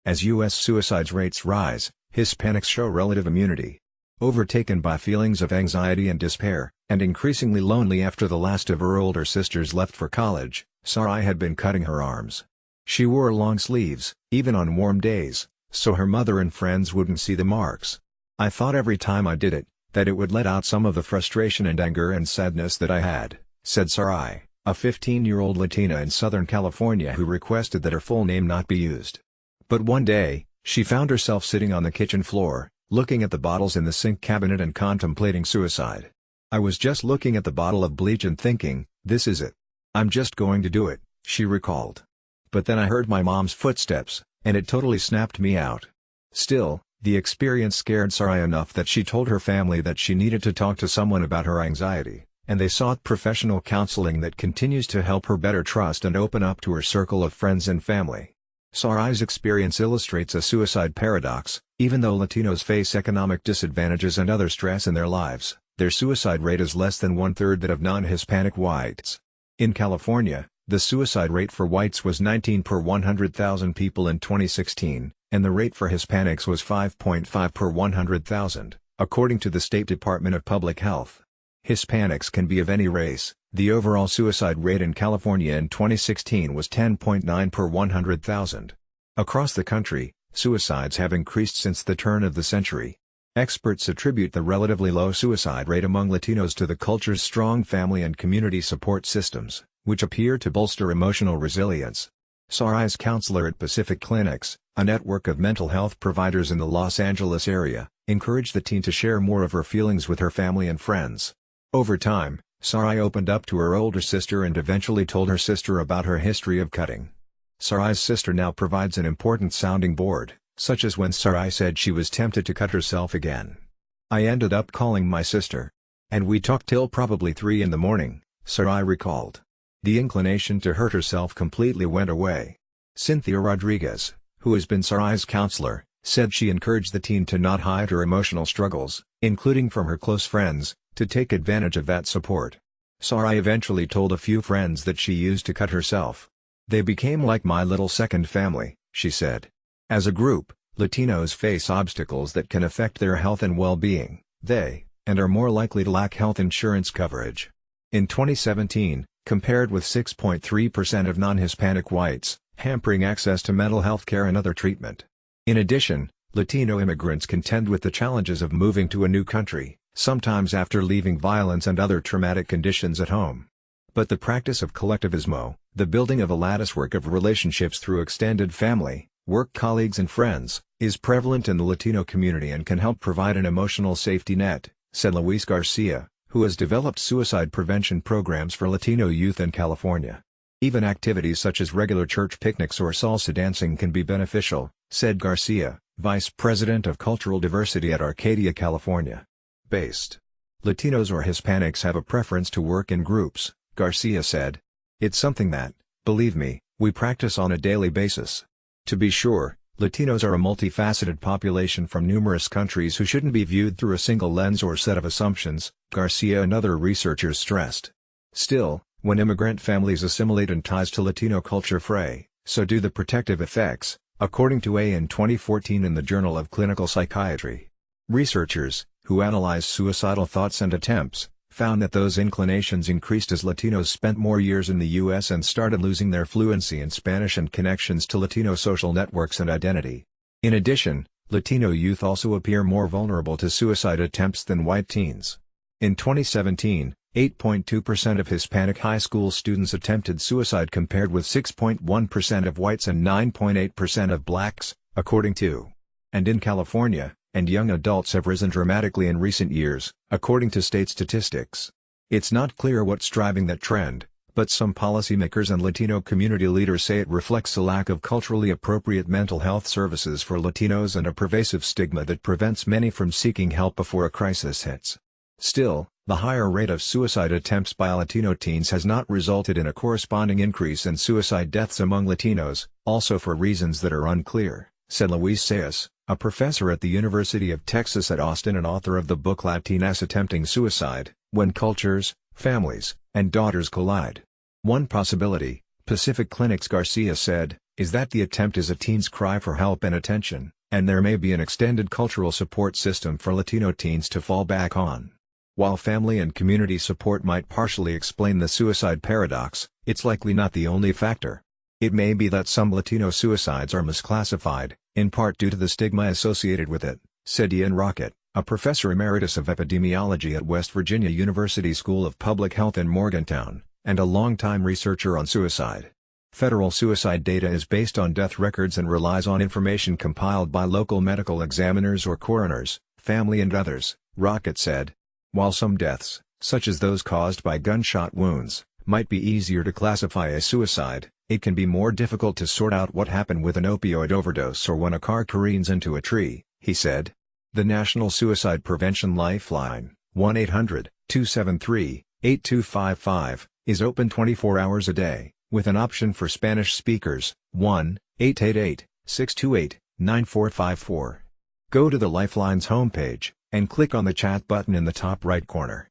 As U.S. suicide rates rise, Hispanics show relative immunity. Overtaken by feelings of anxiety and despair, and increasingly lonely after the last of her older sisters left for college, Sarai had been cutting her arms. She wore long sleeves, even on warm days, so her mother and friends wouldn't see the marks. I thought every time I did it, that it would let out some of the frustration and anger and sadness that I had, said Sarai, a 15-year-old Latina in Southern California who requested that her full name not be used. But one day, she found herself sitting on the kitchen floor, looking at the bottles in the sink cabinet and contemplating suicide. "I was just looking at the bottle of bleach and thinking, this is it. I'm just going to do it," she recalled. "But then I heard my mom's footsteps, and it totally snapped me out." Still, the experience scared Sarai enough that she told her family that she needed to talk to someone about her anxiety, and they sought professional counseling that continues to help her better trust and open up to her circle of friends and family. Sarai's experience illustrates a suicide paradox. Even though Latinos face economic disadvantages and other stress in their lives, their suicide rate is less than one-third that of non-Hispanic whites. In California, the suicide rate for whites was 19 per 100,000 people in 2016, and the rate for Hispanics was 5.5 per 100,000, according to the State Department of Public Health. Hispanics can be of any race. The overall suicide rate in California in 2016 was 10.9 per 100,000. Across the country, suicides have increased since the turn of the century. Experts attribute the relatively low suicide rate among Latinos to the culture's strong family and community support systems, which appear to bolster emotional resilience. Sarai's counselor at Pacific Clinics, a network of mental health providers in the Los Angeles area, encouraged the teen to share more of her feelings with her family and friends. Over time, Sarai opened up to her older sister and eventually told her sister about her history of cutting. Sarai's sister now provides an important sounding board, such as when Sarai said she was tempted to cut herself again. "I ended up calling my sister. And we talked till probably 3 in the morning, Sarai recalled. The inclination to hurt herself completely went away. Cynthia Rodriguez, who has been Sarai's counselor, said she encouraged the teen to not hide her emotional struggles, including from her close friends, to take advantage of that support. Sarai eventually told a few friends that she used to cut herself. "They became like my little second family," she said. As a group, Latinos face obstacles that can affect their health and well-being, and are more likely to lack health insurance coverage. In 2017, compared with 6.3% of non-Hispanic whites, hampering access to mental health care and other treatment. In addition, Latino immigrants contend with the challenges of moving to a new country, sometimes after leaving violence and other traumatic conditions at home. But the practice of collectivismo, the building of a latticework of relationships through extended family, work colleagues and friends, is prevalent in the Latino community and can help provide an emotional safety net, said Luis Garcia, who has developed suicide prevention programs for Latino youth in California. Even activities such as regular church picnics or salsa dancing can be beneficial, said Garcia, Vice President of Cultural Diversity at Arcadia, California. Based. Latinos or Hispanics have a preference to work in groups, Garcia said. "It's something that, believe me, we practice on a daily basis. To be sure, Latinos are a multifaceted population from numerous countries who shouldn't be viewed through a single lens or set of assumptions," Garcia and other researchers stressed. Still, when immigrant families assimilate and ties to Latino culture fray, so do the protective effects, according to A in 2014 in the Journal of Clinical Psychiatry. Researchers, who analyzed suicidal thoughts and attempts, found that those inclinations increased as Latinos spent more years in the U.S. and started losing their fluency in Spanish and connections to Latino social networks and identity. In addition, Latino youth also appear more vulnerable to suicide attempts than white teens. In 2017, 8.2% of Hispanic high school students attempted suicide compared with 6.1% of whites and 9.8% of blacks, according to. And in California, and young adults have risen dramatically in recent years, according to state statistics. It's not clear what's driving that trend, but some policymakers and Latino community leaders say it reflects a lack of culturally appropriate mental health services for Latinos and a pervasive stigma that prevents many from seeking help before a crisis hits. Still, the higher rate of suicide attempts by Latino teens has not resulted in a corresponding increase in suicide deaths among Latinos, also for reasons that are unclear, said Luis Sayas, a professor at the University of Texas at Austin and author of the book Latinas Attempting Suicide, When Cultures, Families, and Daughters Collide. One possibility, Pacific Clinics Garcia said, is that the attempt is a teen's cry for help and attention, and there may be an extended cultural support system for Latino teens to fall back on. While family and community support might partially explain the suicide paradox, it's likely not the only factor. It may be that some Latino suicides are misclassified, in part due to the stigma associated with it, said Ian Rockett, a professor emeritus of epidemiology at West Virginia University School of Public Health in Morgantown, and a longtime researcher on suicide. Federal suicide data is based on death records and relies on information compiled by local medical examiners or coroners, family and others, Rockett said. While some deaths, such as those caused by gunshot wounds, might be easier to classify as suicide, it can be more difficult to sort out what happened with an opioid overdose or when a car careens into a tree, he said. The National Suicide Prevention Lifeline, 1-800-273-8255, is open 24 hours a day, with an option for Spanish speakers, 1-888-628-9454. Go to the Lifeline's homepage, and click on the chat button in the top right corner.